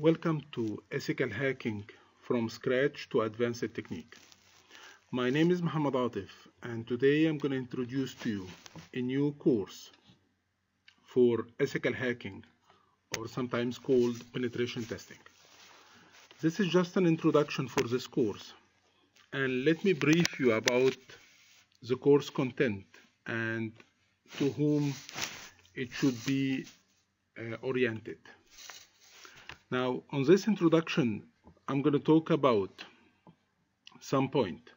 Welcome to Ethical Hacking from Scratch to Advanced Technique. My name is Mohammed Atif, and today I'm going to introduce to you a new course for ethical hacking, or sometimes called penetration testing. This is just an introduction for this course, and let me brief you about the course content and to whom it should be oriented. Now, on this introduction, I'm going to talk about some point.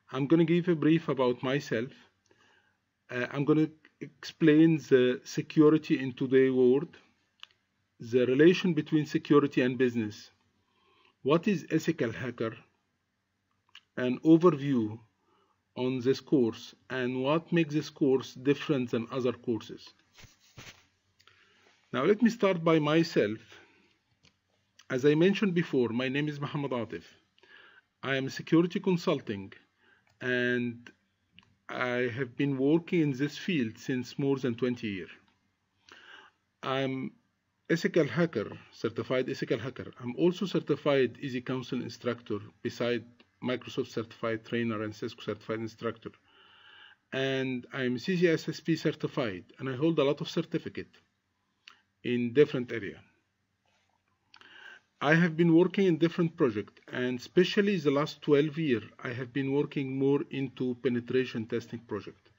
I'm going to give a brief about myself. I'm going to explain the security in today's world, the relation between security and business, what is ethical hacker, an overview on this course, and what makes this course different than other courses. Now, let me start by myself. As I mentioned before, my name is Mohammed Atif. I am a security consulting, and I have been working in this field since more than 20 years. I'm ethical hacker, certified ethical hacker. I'm also certified Easy Council instructor beside Microsoft certified trainer and Cisco certified instructor. And I'm CCSSP certified, and I hold a lot of certificate in different areas. I have been working in different projects, and especially the last 12 years, I have been working more into penetration testing project.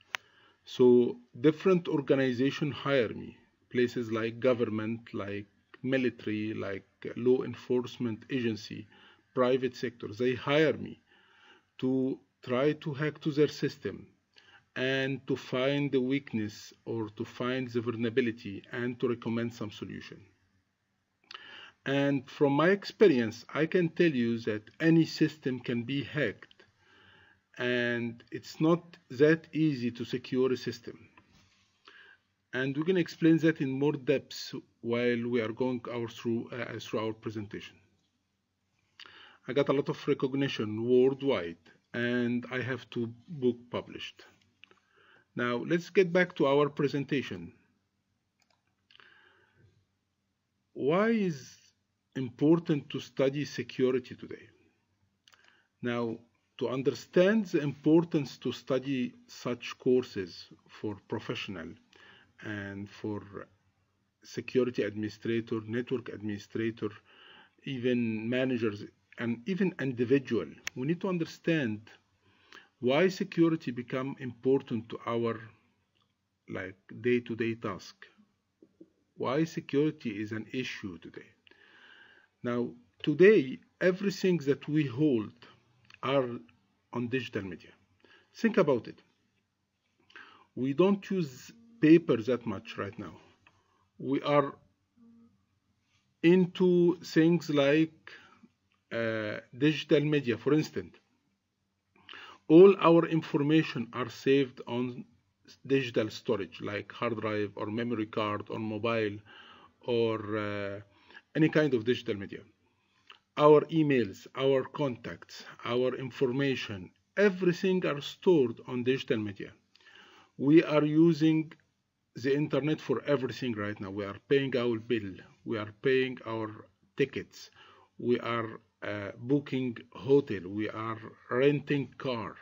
So different organizations hire me, places like government, like military, like law enforcement agency, private sector. They hire me to try to hack to their system and to find the weakness or to find the vulnerability and to recommend some solution. And from my experience, I can tell you that any system can be hacked, and it's not that easy to secure a system. And we're going to explain that in more depth while we are going through our presentation. I got a lot of recognition worldwide, and I have 2 books published. Now, let's get back to our presentation. Why is important to study security today? Now, to understand the importance to study such courses for professional and for security administrator, network administrator, even managers, and even individual, we need to understand why security become important to our day-to-day task. Why security is an issue today. Now, today, everything that we hold are on digital media. Think about it. We don't use paper that much right now. We are into things like digital media. For instance, all our information are saved on digital storage, like hard drive or memory card or mobile or any kind of digital media. Our emails, our contacts, our information, everything are stored on digital media. We are using the internet for everything right now. We are paying our bill, we are paying our tickets, we are booking hotel, we are renting car.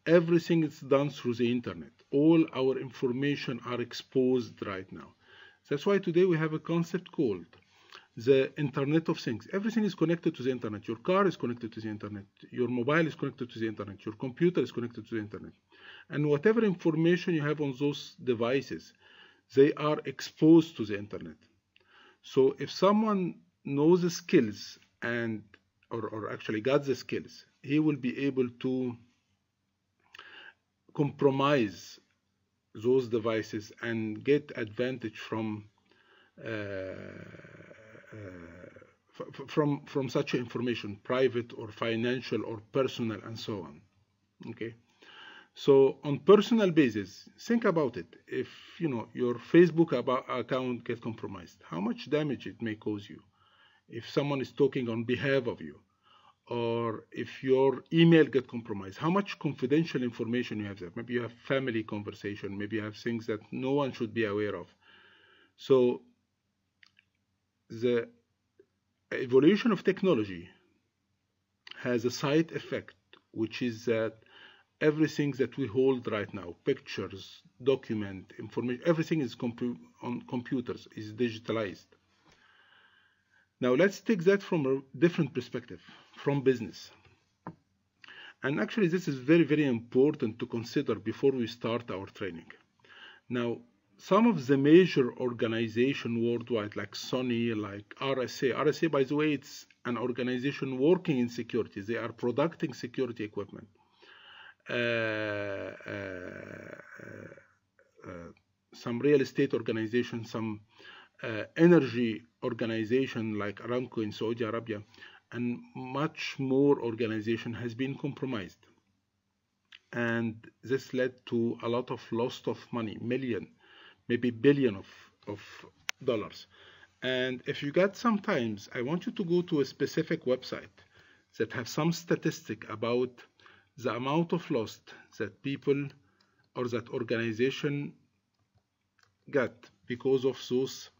Everything is done through the internet. All our information are exposed right now. That's why today we have a concept called the Internet of Things. Everything is connected to the internet. Your car is connected to the internet. Your mobile is connected to the internet. Your computer is connected to the internet. And whatever information you have on those devices, they are exposed to the internet. So if someone knows the skills and or actually got the skills, he will be able to compromise those devices and get advantage from such information, private or financial or personal and so on. Okay, so on personal basis, think about it. If your Facebook account gets compromised, how much damage it may cause you. If someone is talking on behalf of you, or if your email gets compromised, how much confidential information you have there. Maybe you have family conversation, maybe you have things that no one should be aware of. So the evolution of technology has a side effect, which is that everything that we hold right now, pictures, document, information, everything is on computers, is digitalized. Now let's take that from a different perspective, from business. And actually this is very, very important to consider before we start our training. Now, some of the major organizations worldwide, like Sony, like RSA, by the way, it's an organization working in security. They are producing security equipment. Some real estate organization, some energy organization like Aramco in Saudi Arabia, and much more organization has been compromised. And this led to a lot of loss of money, million, maybe billion of dollars. And if you got some times, I want you to go to a specific website that have some statistic about the amount of loss that people or that organization got because of those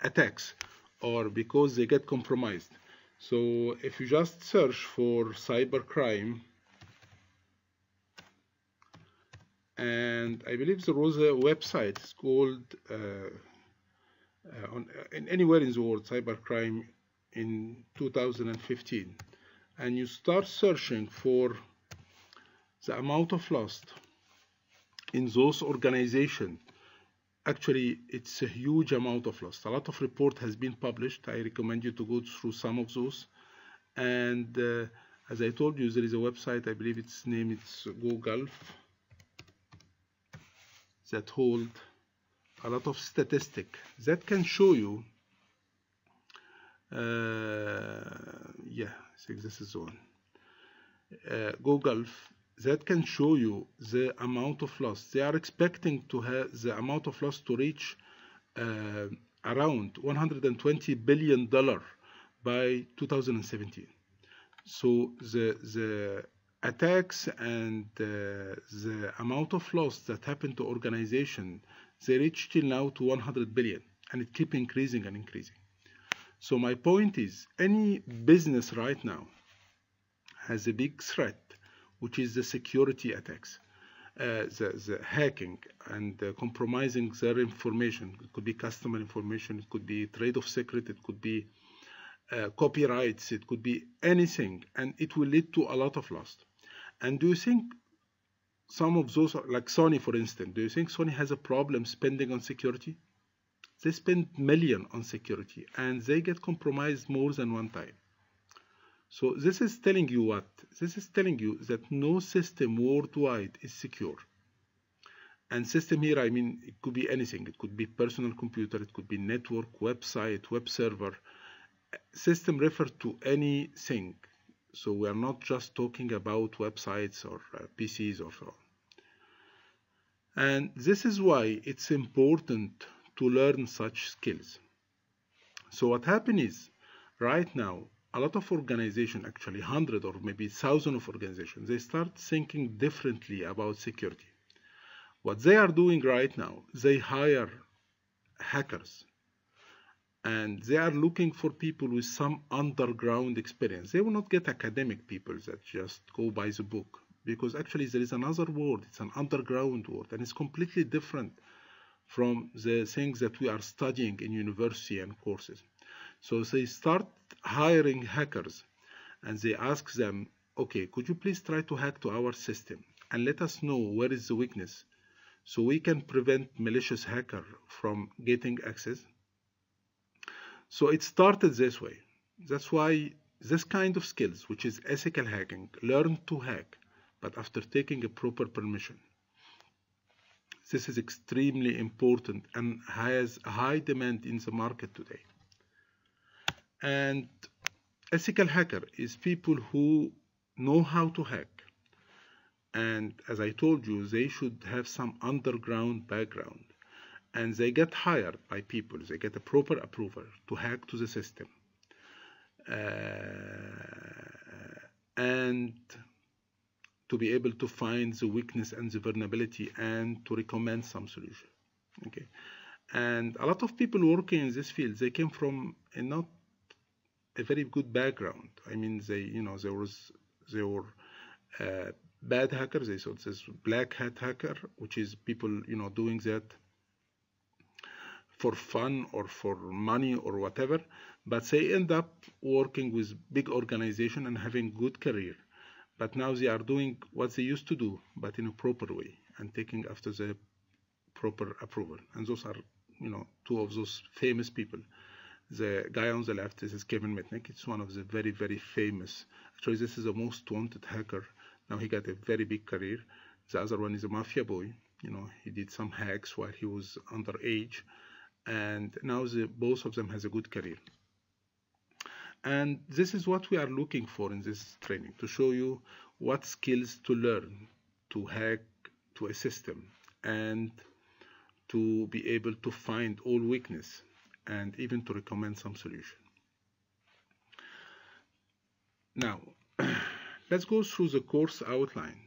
attacks, or because they get compromised. So if you just search for cybercrime, and I believe there was a website, it's called anywhere in the world, cybercrime in 2015, and you start searching for the amount of loss in those organizations. Actually, it's a huge amount of loss. A lot of report has been published. I recommend you to go through some of those. And as I told you, there is a website, I believe its name is GoGulf, that hold a lot of statistic that can show you, yeah, I think this is the one, GoGulf, that can show you the amount of loss. They are expecting to have the amount of loss to reach around $120 billion by 2017. So the attacks and the amount of loss that happened to organization, they reach till now to 100 billion, and it keeps increasing and increasing. So my point is, any business right now has a big threat, which is the security attacks, the hacking and compromising their information. It could be customer information, it could be trade of secret, it could be copyrights, it could be anything, and it will lead to a lot of loss. And do you think some of those, like Sony for instance, do you think Sony has a problem spending on security? They spend millions on security and they get compromised more than one time. So this is telling you what? This is telling you that no system worldwide is secure. And system here, I mean, it could be anything. It could be personal computer, it could be network, website, web server. System refer to anything. So we are not just talking about websites or PCs or so on. And this is why it's important to learn such skills. So what happens is, right now, a lot of organizations, actually 100 or maybe 1,000 of organizations, they start thinking differently about security. What they are doing right now, they hire hackers. And they are looking for people with some underground experience. They will not get academic people that just go by the book, because actually there is another world. It's an underground world, and it's completely different from the things that we are studying in university and courses. So they start hiring hackers, and they ask them, okay, could you please try to hack to our system and let us know where is the weakness so we can prevent malicious hacker from getting access. So it started this way. That's why this kind of skills, which is ethical hacking, learn to hack, but after taking a proper permission. This is extremely important and has a high demand in the market today. And ethical hacker is people who know how to hack. And as I told you, they should have some underground background. And they get hired by people, they get a proper approval to hack to the system. And to be able to find the weakness and the vulnerability and to recommend some solution. Okay, and a lot of people working in this field, they came from not a very good background. I mean, they were bad hackers. They saw this black hat hacker, which is people doing that for fun or for money or whatever, but they end up working with big organization and having good career. But now they are doing what they used to do, but in a proper way and taking after the proper approval. And those are, two of those famous people. The guy on the left, this is Kevin Mitnick. It's one of the very, very famous. Actually, this is the most wanted hacker. Now he got a very big career. The other one is a mafia boy. He did some hacks while he was underage. And now both of them has a good career. And this is what we are looking for in this training, to show you what skills to learn to hack to a system and to be able to find all weakness and even to recommend some solution. Now, let's go through the course outline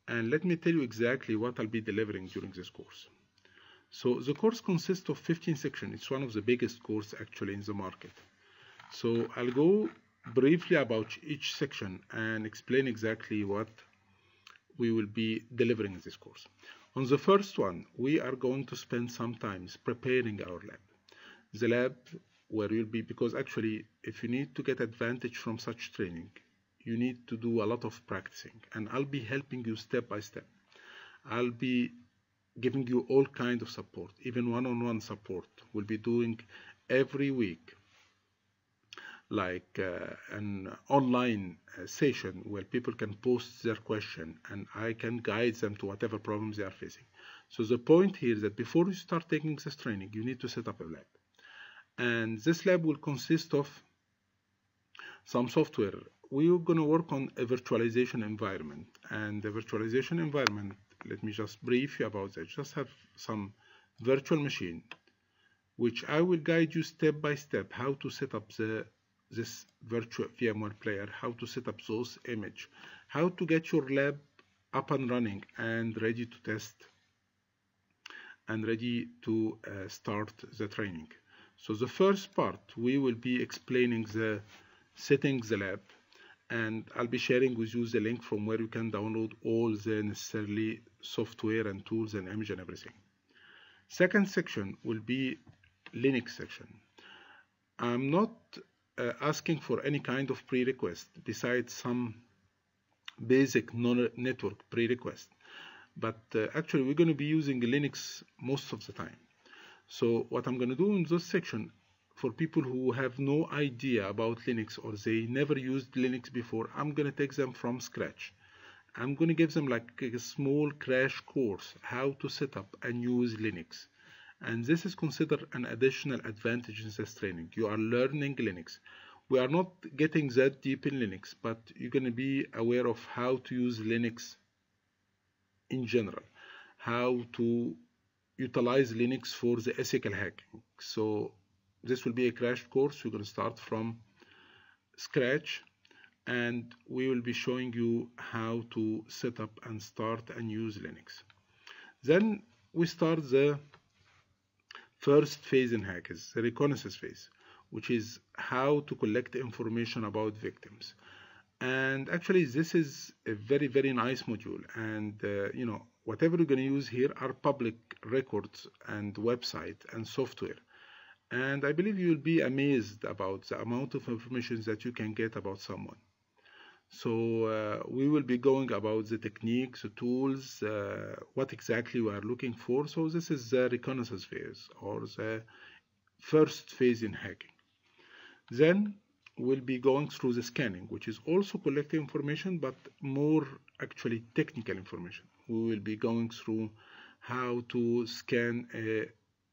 and let me tell you exactly what I'll be delivering during this course. So the course consists of 15 sections. It's one of the biggest courses actually in the market. So I'll go briefly about each section and explain exactly what we will be delivering in this course. On the first one, we are going to spend some time preparing our lab. The lab where you'll be, because actually if you need to get advantage from such training, you need to do a lot of practicing, and I'll be helping you step by step. I'll be giving you all kinds of support, even one-on-one support. We'll be doing every week like an online session where people can post their question and I can guide them to whatever problems they are facing. So the point here is that before you start taking this training, you need to set up a lab. And this lab will consist of some software. We are going to work on a virtualization environment. And the virtualization environment, let me just brief you about that. Just have some virtual machine, which I will guide you step by step how to set up this virtual VMware player, how to set up those images, how to get your lab up and running and ready to test and ready to start the training. So the first part, we will be explaining the setting the lab, and I'll be sharing with you the link from where you can download all the necessary software and tools and image and everything. Second section will be Linux section. I'm not asking for any kind of prerequisite besides some basic network prerequisite, but actually we're going to be using Linux most of the time. So what I'm going to do in this section, for people who have no idea about Linux or they never used Linux before, I'm going to take them from scratch. I'm going to give them like a small crash course how to set up and use Linux. And this is considered an additional advantage in this training. You are learning Linux. We are not getting that deep in Linux, but you're going to be aware of how to use Linux in general, how to utilize Linux for the ethical hacking. So this will be a crash course. We're going to start from scratch, and we will be showing you how to set up and start and use Linux. Then we start the first phase in hackers, the reconnaissance phase, which is how to collect information about victims. And actually this is a very, very nice module, and whatever you're going to use here are public records and website and software, and I believe you will be amazed about the amount of information that you can get about someone. So we will be going about the techniques, the tools, what exactly we are looking for. So this is the reconnaissance phase, or the first phase in hacking. Then we'll be going through the scanning, which is also collecting information, but more actually technical information. We will be going through how to scan a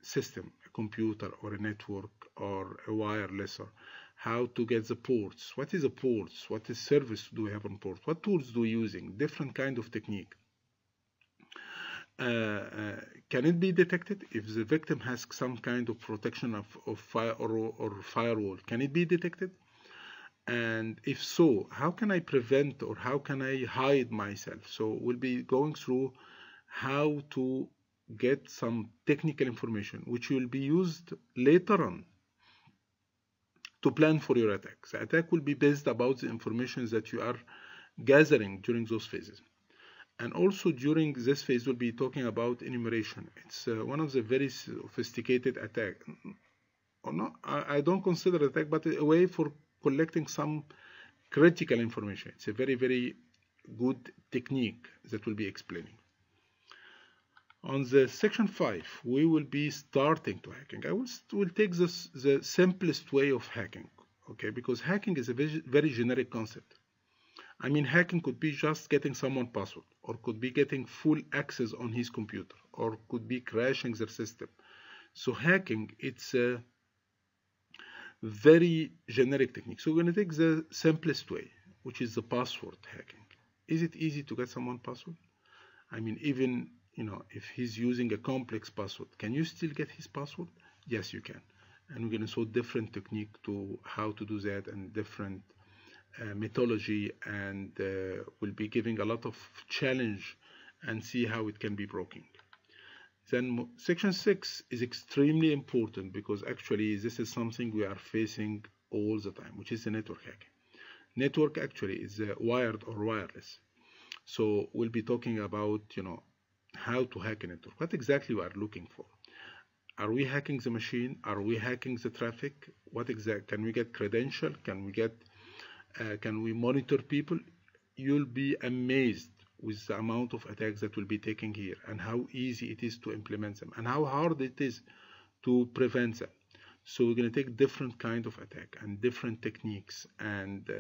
system, a computer or a network or a wireless, or how to get the ports. What is the ports? What is service do we have on ports? What tools do we using? Different kind of technique. Can it be detected if the victim has some kind of protection of fire or firewall? Can it be detected? And if so, how can I prevent or how can I hide myself? So we'll be going through how to get some technical information which will be used later on to plan for your attack. The attack will be based about the information that you are gathering during those phases. And also during this phase, we'll be talking about enumeration. It's one of the very sophisticated attack. Or not, I don't consider attack, but a way for collecting some critical information. It's a very, very good technique that we'll be explaining. On the section 5, we will be starting to hacking. I will take the simplest way of hacking, okay? Because hacking is a very generic concept. I mean, hacking could be just getting someone's password, or could be getting full access on his computer, or could be crashing their system. So hacking, it's a very generic technique. So we're going to take the simplest way, which is the password hacking. Is it easy to get someone's password? I mean, even, you know, if he's using a complex password, can you still get his password? Yes, you can. And we're going to show different technique to how to do that, and different methodology, and we'll be giving a lot of challenge and see how it can be broken. Then section 6 is extremely important, because actually this is something we are facing all the time, which is the network hacking. Network actually is wired or wireless. So we'll be talking about, you know, how to hack a network. What exactly we are looking for? Are we hacking the machine? Are we hacking the traffic? What exact? Can we get credential? Can we monitor people? You'll be amazed with the amount of attacks that will be taken here, and how easy it is to implement them, and how hard it is to prevent them. So we're going to take different kind of attack and different techniques, and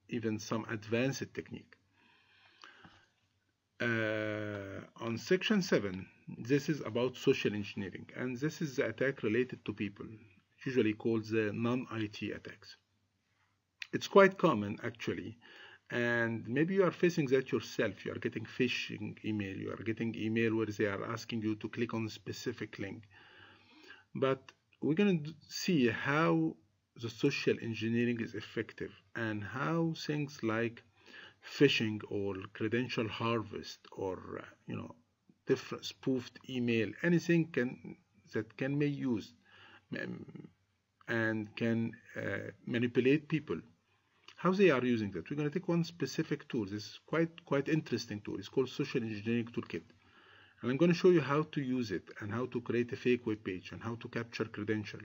even some advanced technique. On section 7, this is about social engineering, and this is the attack related to people, usually called the non-IT attacks. It's quite common actually, and maybe you are facing that yourself. You are getting phishing email, you are getting email where they are asking you to click on a specific link. But we're going to see how the social engineering is effective, and how things like phishing or credential harvest, or you know, different spoofed email, anything that can be used and can manipulate people, how they are using that. We're going to take one specific tool. This is quite interesting tool. It's called Social Engineering Toolkit, and I'm going to show you how to use it, and how to create a fake web page, and how to capture credential,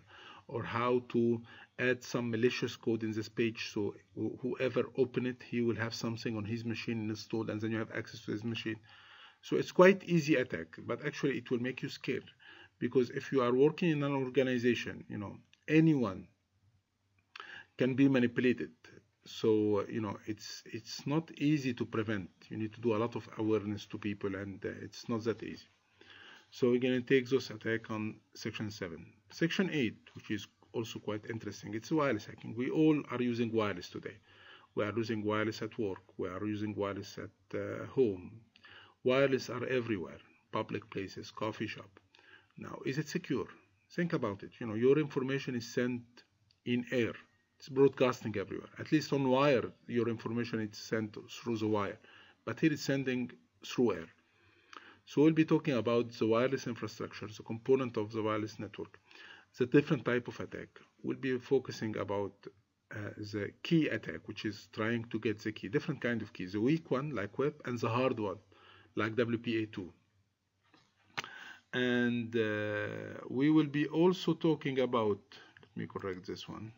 or how to add some malicious code in this page, so whoever open it, he will have something on his machine installed, and then you have access to his machine. So it's quite easy attack, but actually it will make you scared, because if you are working in an organization, you know, anyone can be manipulated. So you know, it's not easy to prevent. You need to do a lot of awareness to people, and it's not that easy. So we're going to take those attack on section 7. Section 8, which is also quite interesting, it's wireless hacking. We all are using wireless today. We are using wireless at work. We are using wireless at home. Wireless are everywhere, public places, coffee shop. Now, is it secure? Think about it. You know, your information is sent in air. It's broadcasting everywhere. At least on wire, your information is sent through the wire. But here it's sending through air. So we'll be talking about the wireless infrastructure, the component of the wireless network, the different type of attack. We'll be focusing about the key attack, which is trying to get the key, different kind of keys, the weak one like web, and the hard one like WPA2. And we will be also talking about, let me correct this one,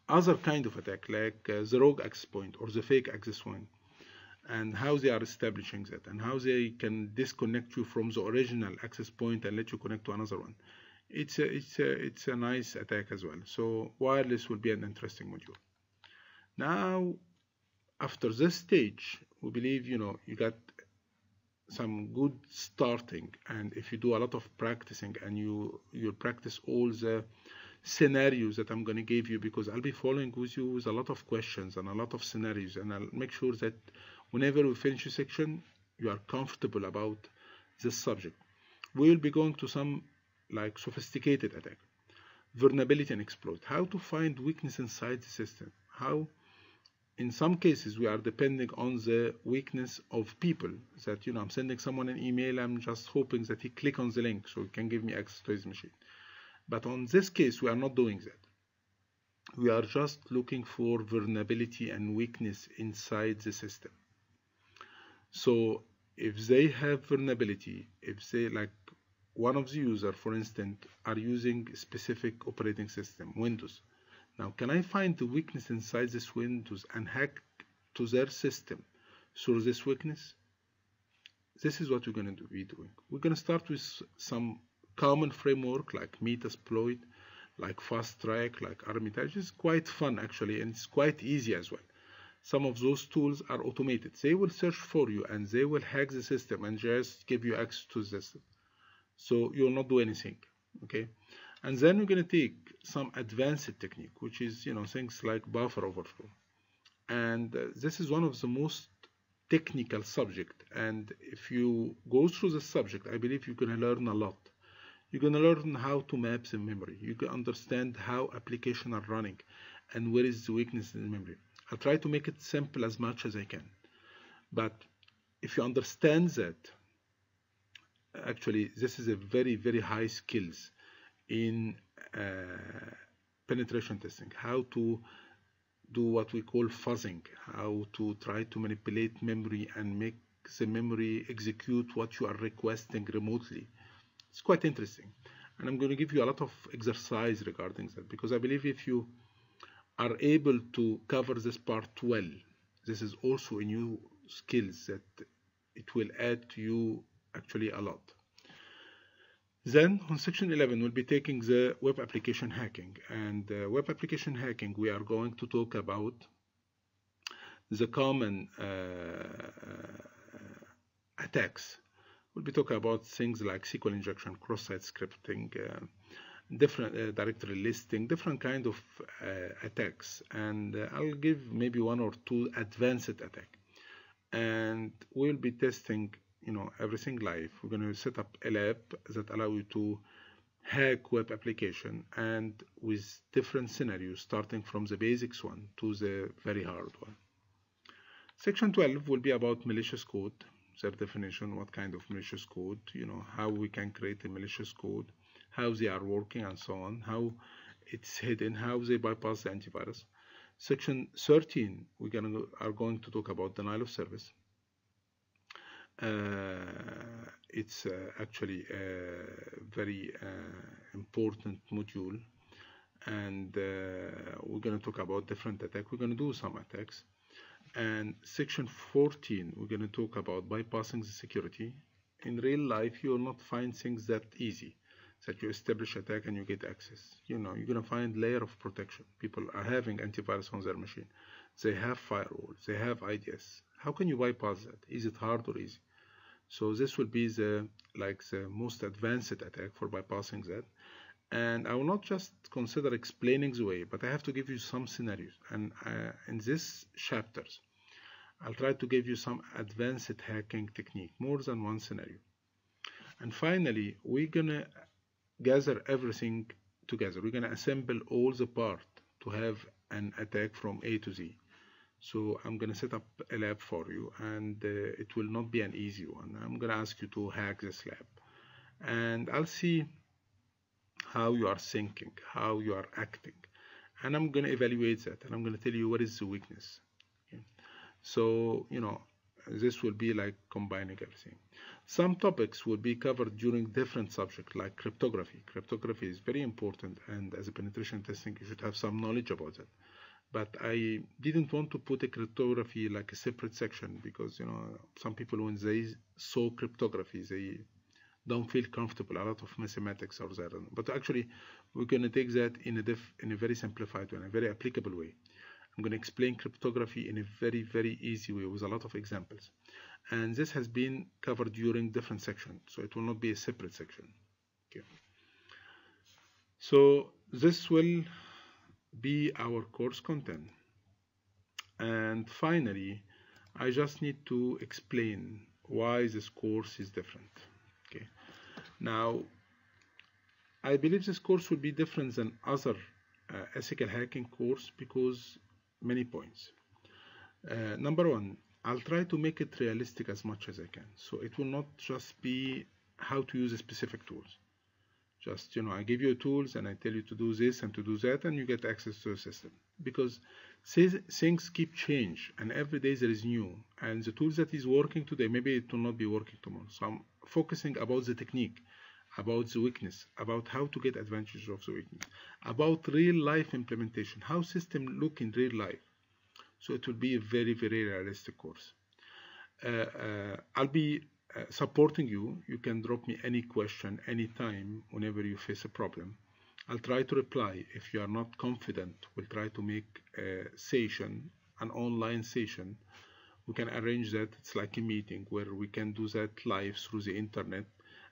other kind of attack, like the rogue access point or the fake access point, and how they are establishing that, and how they can disconnect you from the original access point and let you connect to another one. It's a nice attack as well. So wireless will be an interesting module. Now, after this stage, we believe, you know, you got some good starting, and if you do a lot of practicing, and you practice all the scenarios that I'm going to give you, because I'll be following with you with a lot of questions and a lot of scenarios, and I'll make sure that whenever we finish a section, you are comfortable about this subject. We will be going to some like sophisticated attack. vulnerability and exploit. How to find weakness inside the system. How, in some cases, we are depending on the weakness of people. That, you know, I'm sending someone an email, I'm just hoping that he click on the link so he can give me access to his machine. But on this case, we are not doing that. We are just looking for vulnerability and weakness inside the system. So if they have vulnerability, if they, like one of the users, for instance, are using specific operating system, Windows. Now, can I find the weakness inside this Windows and hack to their system through this weakness? This is what we're going to be doing. We're going to start with some common framework like Metasploit, like Fast Track, like Armitage. It's quite fun actually, and it's quite easy as well. Some of those tools are automated. They will search for you and they will hack the system and just give you access to the system. So you'll not do anything, okay? And then we're going to take some advanced technique, which is, you know, things like buffer overflow. And this is one of the most technical subject. And if you go through the subject, I believe you're going to learn a lot. You're going to learn how to map the memory. You can understand how applications are running and where is the weakness in the memory. I'll try to make it simple as much as I can. But if you understand that, actually, this is a very, very high skills in penetration testing. How to do what we call fuzzing. How to try to manipulate memory and make the memory execute what you are requesting remotely. It's quite interesting. And I'm going to give you a lot of exercise regarding that, because I believe if you are able to cover this part well, this is also a new skills that it will add to you actually a lot. Then on section 11 we'll be taking the web application hacking, and web application hacking we are going to talk about the common attacks. We'll be talking about things like SQL injection, cross-site scripting, different directory listing, different kind of attacks, and I'll give maybe one or two advanced attack, and we'll be testing, you know, everything live. We're going to set up a lab that allow you to hack web application, and with different scenarios starting from the basics one to the very hard one. Section 12 will be about malicious code, their definition, what kind of malicious code, you know, how we can create a malicious code, how they are working and so on, how it's hidden, how they bypass the antivirus. Section 13, are going to talk about denial of service. It's actually a very important module, and we're going to talk about different attacks. We're going to do some attacks. And section 14, we're going to talk about bypassing the security. In real life, you will not find things that easy, that you establish attack and you get access. You know, you're going to find layer of protection. People are having antivirus on their machine. They have firewalls, they have IDS. How can you bypass that? Is it hard or easy? So this will be the most advanced attack for bypassing that. And I will not just consider explaining the way, but I have to give you some scenarios. And in these chapters, I'll try to give you some advanced hacking technique, more than one scenario. And finally, we're gonna gather everything together. We're gonna assemble all the parts to have an attack from A to Z. So I'm gonna set up a lab for you, and it will not be an easy one. I'm gonna ask you to hack this lab, and I'll see how you are thinking, how you are acting, and I'm going to evaluate that, and I'm going to tell you what is the weakness. Okay? So, you know, this will be like combining everything. Some topics will be covered during different subjects, like cryptography. Cryptography is very important, and as a penetration testing, you should have some knowledge about it. But I didn't want to put a cryptography like a separate section, because, you know, some people, when they saw cryptography, they don't feel comfortable. A lot of mathematics are there, but actually we're going to take that in a very simplified way, in a very applicable way. I'm going to explain cryptography in a very, very easy way with a lot of examples, and this has been covered during different sections, so it will not be a separate section. Okay, so this will be our course content, and finally I just need to explain why this course is different. Okay, now I believe this course will be different than other ethical hacking course because many points. Number one, I'll try to make it realistic as much as I can. So it will not just be how to use specific tools. Just, I give you tools and I tell you to do this and to do that, and you get access to the system. Because things keep change, and every day there is new. And the tools that is working today, maybe it will not be working tomorrow. So I'm focusing about the technique, about the weakness, about how to get advantage of the weakness, about real life implementation, how systems look in real life. So it will be a very, very realistic course. I'll be supporting you. You can drop me any question anytime whenever you face a problem. I'll try to reply. If you are not confident, we'll try to make a session, an online session. We can arrange that. It's like a meeting where we can do that live through the internet,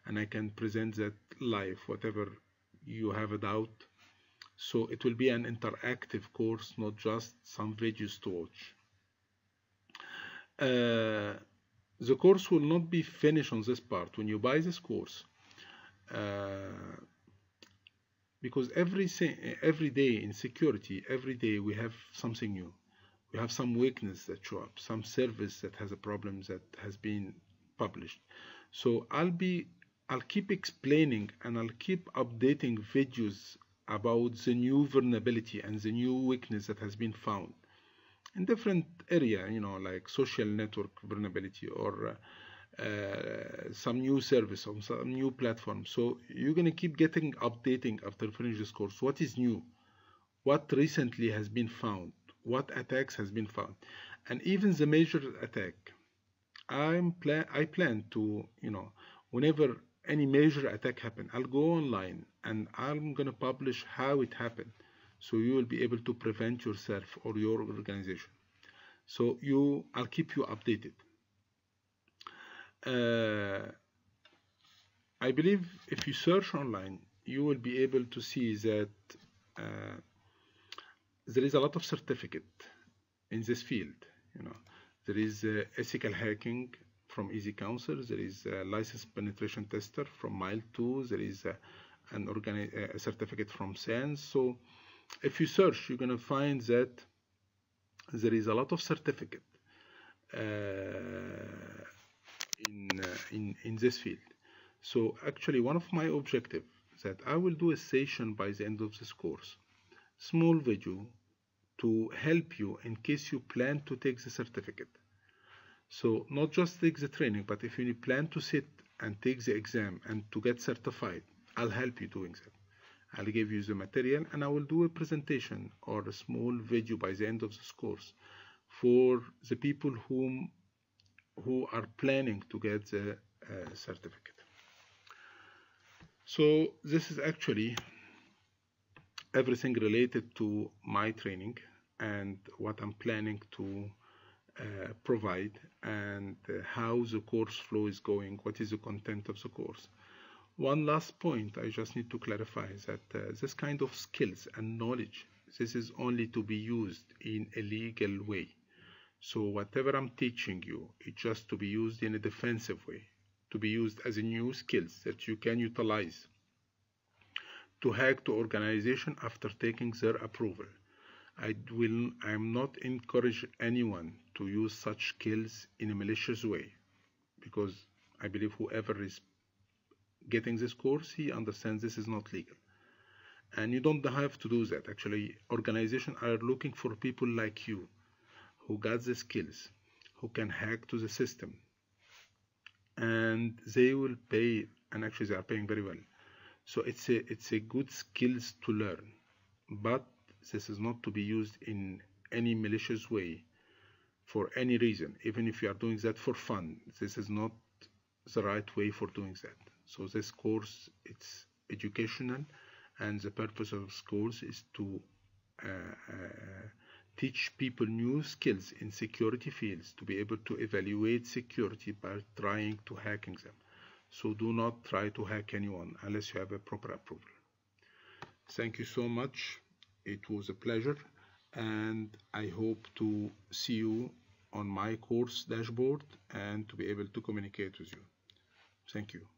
and I can present that live, whatever you have a doubt. So it will be an interactive course, not just some videos to watch. The course will not be finished on this part. When you buy this course, because every day in security, every day we have something new. We have some weakness that show up, some service that has a problem that has been published. So I'll keep explaining and I'll keep updating videos about the new vulnerability and the new weakness that has been found in different area, like social network vulnerability or some new service or some new platform. So you're going to keep getting updating after finish this course. What is new? What recently has been found? What attacks has been found? And even the major attack. I plan to, whenever any major attack happen, I'll go online and I'm going to publish how it happened. So you will be able to prevent yourself or your organization. So I'll keep you updated. I believe if you search online, you will be able to see that there is a lot of certificate in this field. There is ethical hacking from Easy Counsel. There is a licensed penetration tester from Mile2. There is a certificate from SANS. So if you search, you're going to find that there is a lot of certificate in this field. So actually, one of my objectives is that I will do a session by the end of this course, small video to help you in case you plan to take the certificate. So not just take the training, but if you plan to sit and take the exam and to get certified, I'll help you doing that. I'll give you the material and I will do a presentation or a small video by the end of this course for the people who are planning to get the certificate. So this is actually everything related to my training and what I'm planning to provide and how the course flow is going, what is the content of the course. One last point I just need to clarify is that this kind of skills and knowledge, this is only to be used in a legal way. So whatever I'm teaching you, it's just to be used in a defensive way, to be used as a new skills that you can utilize to hack to organization after taking their approval. I'm not encourage anyone to use such skills in a malicious way, because I believe whoever is getting this course, he understands this is not legal. And you don't have to do that. Actually, organizations are looking for people like you who got the skills, who can hack to the system, and they will pay, and actually they are paying very well. So it's a good skills to learn, but this is not to be used in any malicious way for any reason. Even if you are doing that for fun, this is not the right way for doing that. So this course, it's educational, and the purpose of this course is to teach people new skills in security fields to be able to evaluate security by trying to hacking them. So do not try to hack anyone unless you have a proper approval. Thank you so much. It was a pleasure, and I hope to see you on my course dashboard and to be able to communicate with you. Thank you.